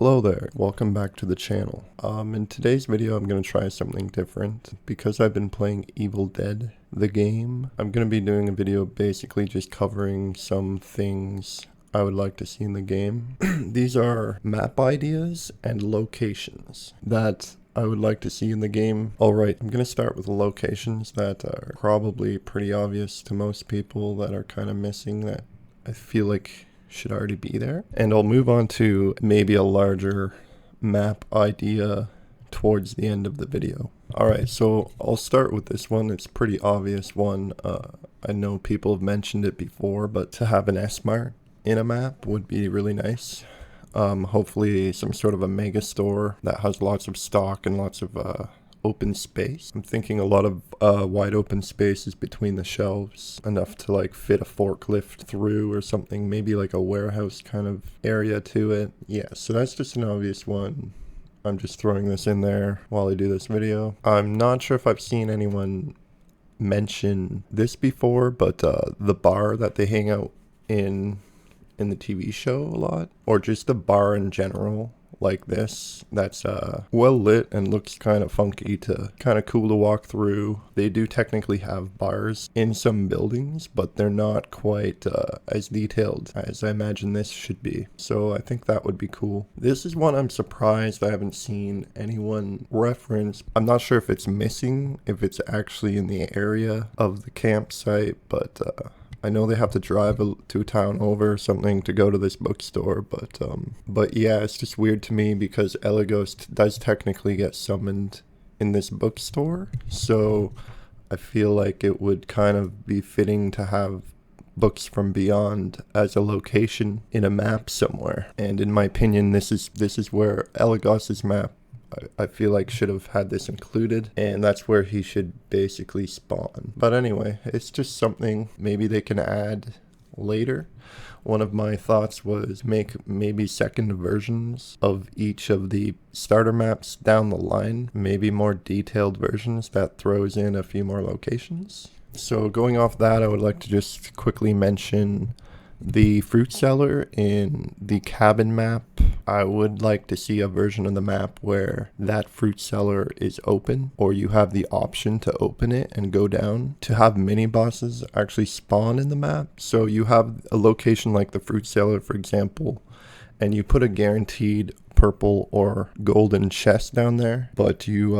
Hello there, welcome back to the channel. In today's video I'm going to try something different. Because I've been playing Evil Dead, the game, I'm going to be doing a video basically just covering some things I would like to see in the game. These are map ideas and locations that I would like to see in the game. Alright, I'm going to start with locations that are probably pretty obvious to most people that are kind of missing that I feel like should already be there. And I'll move on to maybe a larger map idea towards the end of the video. Alright, so I'll start with this one. It's a pretty obvious one. I know people have mentioned it before, but to have an S-Mart in a map would be really nice. Hopefully some sort of a mega store that has lots of stock and lots of open space. I'm thinking a lot of wide open spaces between the shelves, enough to like fit a forklift through or something, maybe like a warehouse kind of area to it. Yeah, so that's just an obvious one. I'm just throwing this in there while I do this video. I'm not sure if I've seen anyone mention this before, but the bar that they hang out in the TV show a lot, or just a bar in general like this that's well lit and looks kind of funky to kind of cool to walk through. They do technically have bars in some buildings, but they're not quite as detailed as I imagine this should be. So I think that would be cool. This is one I'm surprised I haven't seen anyone reference. I'm not sure if it's missing, if it's actually in the area of the campsite, but I know they have to drive to a town over or something to go to this bookstore, but yeah, it's just weird to me because Eligos does technically get summoned in this bookstore, so I feel like it would kind of be fitting to have Books from Beyond as a location in a map somewhere. And in my opinion, this is where Eligos's map, I feel like, should have had this included, and that's where he should basically spawn. But anyway, it's just something maybe they can add later. One of my thoughts was make maybe second versions of each of the starter maps down the line, maybe more detailed versions that throws in a few more locations. So going off that, I would like to just quickly mention the fruit cellar in the cabin map. I would like to see a version of the map where that fruit cellar is open, or you have the option to open it and go down, to have mini bosses actually spawn in the map. So you have a location like the fruit cellar, for example, and you put a guaranteed purple or golden chest down there, but you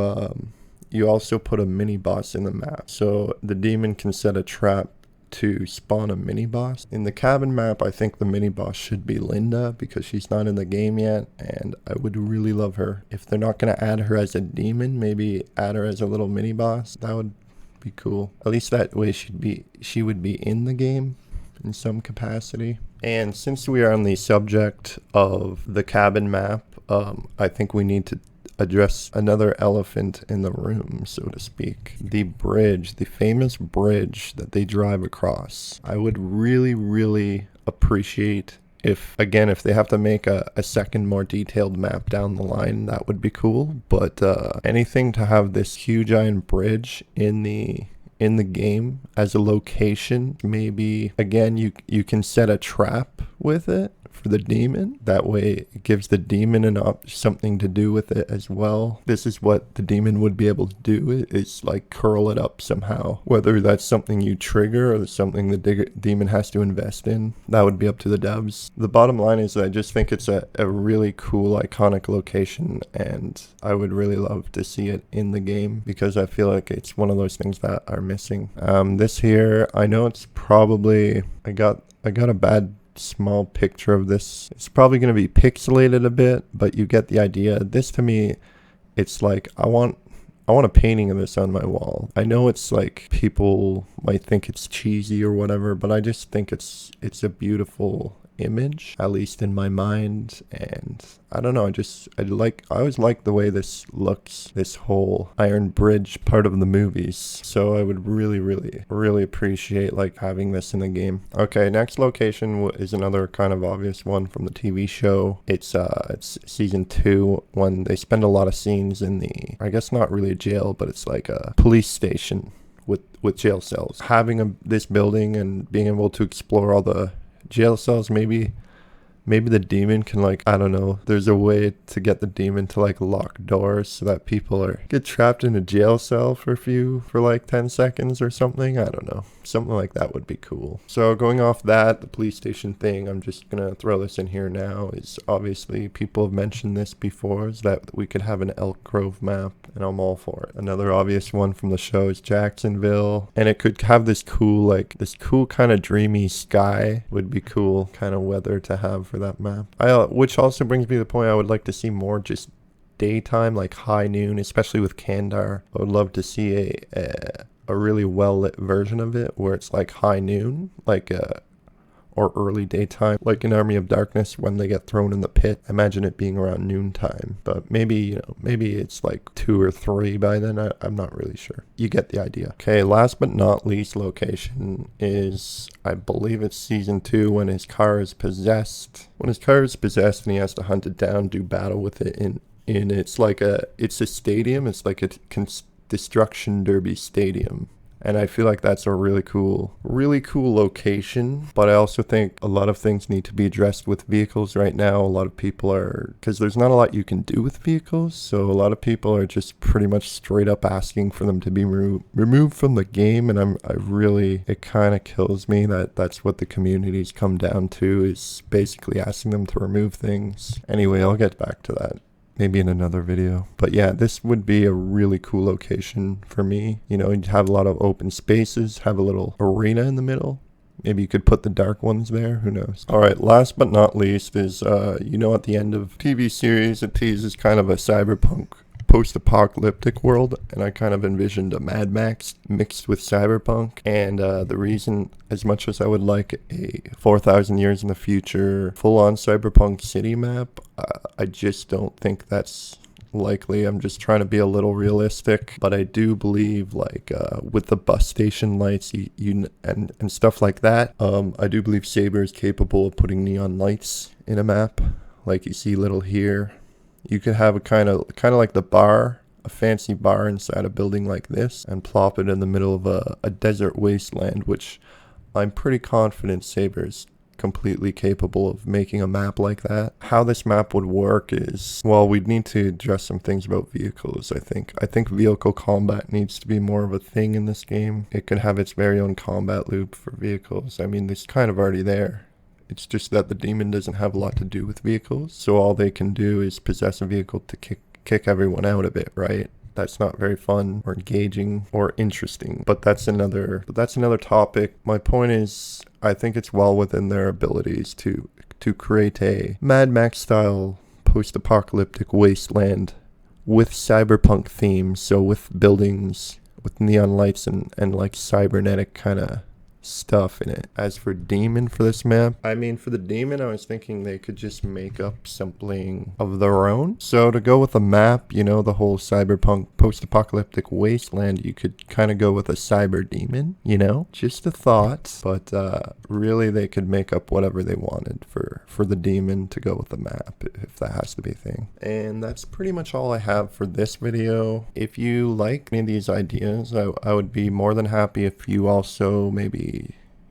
also put a mini boss in the map. So the demon can set a trap to spawn a mini boss. In the cabin map, I think the mini boss should be Linda because she's not in the game yet, and I would really love her. If they're not going to add her as a demon, maybe add her as a little mini boss. That would be cool. At least that way she would be in the game in some capacity. And since we are on the subject of the cabin map, I think we need to address another elephant in the room, so to speak. The bridge, the famous bridge that they drive across. I would really appreciate if they have to make a second more detailed map down the line, that would be cool. But anything to have this huge iron bridge in the game as a location, maybe again you can set a trap with it for the demon. That way it gives the demon something to do with it as well. This is what the demon would be able to do, is like curl it up somehow. Whether that's something you trigger or something the demon has to invest in, that would be up to the devs. The bottom line is that I just think it's a really cool, iconic location, and I would really love to see it in the game because I feel like it's one of those things that are missing. This here, I know it's probably, I got a bad small picture of this. It's probably going to be pixelated a bit, but you get the idea. This to me, it's like I want a painting of this on my wall. I know it's like people might think it's cheesy or whatever, but I just think it's a beautiful image, at least in my mind. And I don't know, I always like the way this looks, this whole iron bridge part of the movies. So I would really appreciate like having this in the game. Okay, next location is another kind of obvious one from the TV show. It's season 2, when they spend a lot of scenes in the, I guess not really a jail, but it's like a police station with jail cells. Having this building and being able to explore all the jail cells, maybe Maybe the demon can, like, I don't know, there's a way to get the demon to like lock doors so that people get trapped in a jail cell for like 10 seconds or something. I don't know. Something like that would be cool. So going off that, the police station thing, I'm just gonna throw this in here now, is obviously people have mentioned this before, is that we could have an Elk Grove map, and I'm all for it. Another obvious one from the show is Jacksonville, and it could have this cool kind of dreamy sky. Would be cool kind of weather to have for that map. Which also brings me to the point, I would like to see more just daytime, like high noon, especially with Kandar. I would love to see a really well lit version of it where it's like high noon, or early daytime, like in Army of Darkness when they get thrown in the pit. Imagine it being around noontime, but maybe it's like 2 or 3 by then. I'm not really sure. You get the idea. Okay, last but not least location is, I believe it's season 2, when his car is possessed. When his car is possessed and he has to hunt it down, do battle with it in it's a stadium. It's like a Destruction Derby stadium. And I feel like that's a really cool location. But I also think a lot of things need to be addressed with vehicles right now. A lot of people because there's not a lot you can do with vehicles. So a lot of people are just pretty much straight up asking for them to be removed from the game. And it kind of kills me that that's what the community's come down to, is basically asking them to remove things. Anyway, I'll get back to that maybe in another video. But yeah, this would be a really cool location for me. You know, you'd have a lot of open spaces, have a little arena in the middle. Maybe you could put the dark ones there, who knows. Alright, last but not least is, at the end of TV series, it teases kind of a cyberpunk post-apocalyptic world, and I kind of envisioned a Mad Max mixed with cyberpunk. And the reason, as much as I would like a 4,000 years in the future full-on cyberpunk city map, I just don't think that's likely. I'm just trying to be a little realistic, but I do believe, with the bus station lights and stuff like that, I do believe Saber is capable of putting neon lights in a map, like you see little here. You could have a kind of like the bar, a fancy bar inside a building like this, and plop it in the middle of a desert wasteland, which I'm pretty confident Saber's completely capable of making a map like that. How this map would work is, well, we'd need to address some things about vehicles, I think. I think vehicle combat needs to be more of a thing in this game. It could have its very own combat loop for vehicles. I mean, it's kind of already there. It's just that the demon doesn't have a lot to do with vehicles, so all they can do is possess a vehicle to kick everyone out of it, right? That's not very fun or engaging or interesting, but that's another topic. My point is, I think it's well within their abilities to create a Mad Max style post-apocalyptic wasteland with cyberpunk themes, so with buildings with neon lights and like cybernetic kind of stuff in it. As for demon for this map, I mean, for the demon, I was thinking they could just make up something of their own. So to go with a map, you know, the whole cyberpunk post-apocalyptic wasteland, you could kind of go with a cyber demon, you know, just a thought. But really they could make up whatever they wanted for the demon to go with the map, if that has to be a thing. And that's pretty much all I have for this video. If you like any of these ideas, I would be more than happy if you also maybe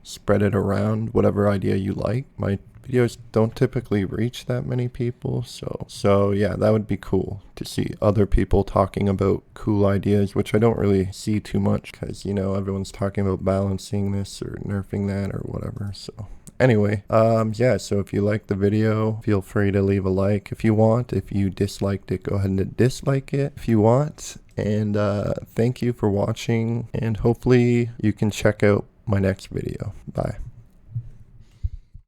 spread it around, whatever idea you like. My videos don't typically reach that many people, so yeah, that would be cool to see other people talking about cool ideas, which I don't really see too much because, you know, everyone's talking about balancing this or nerfing that or whatever. So anyway, yeah, so if you like the video, feel free to leave a like if you want. If you disliked it, go ahead and dislike it if you want. And thank you for watching, and hopefully you can check out my next video. Bye.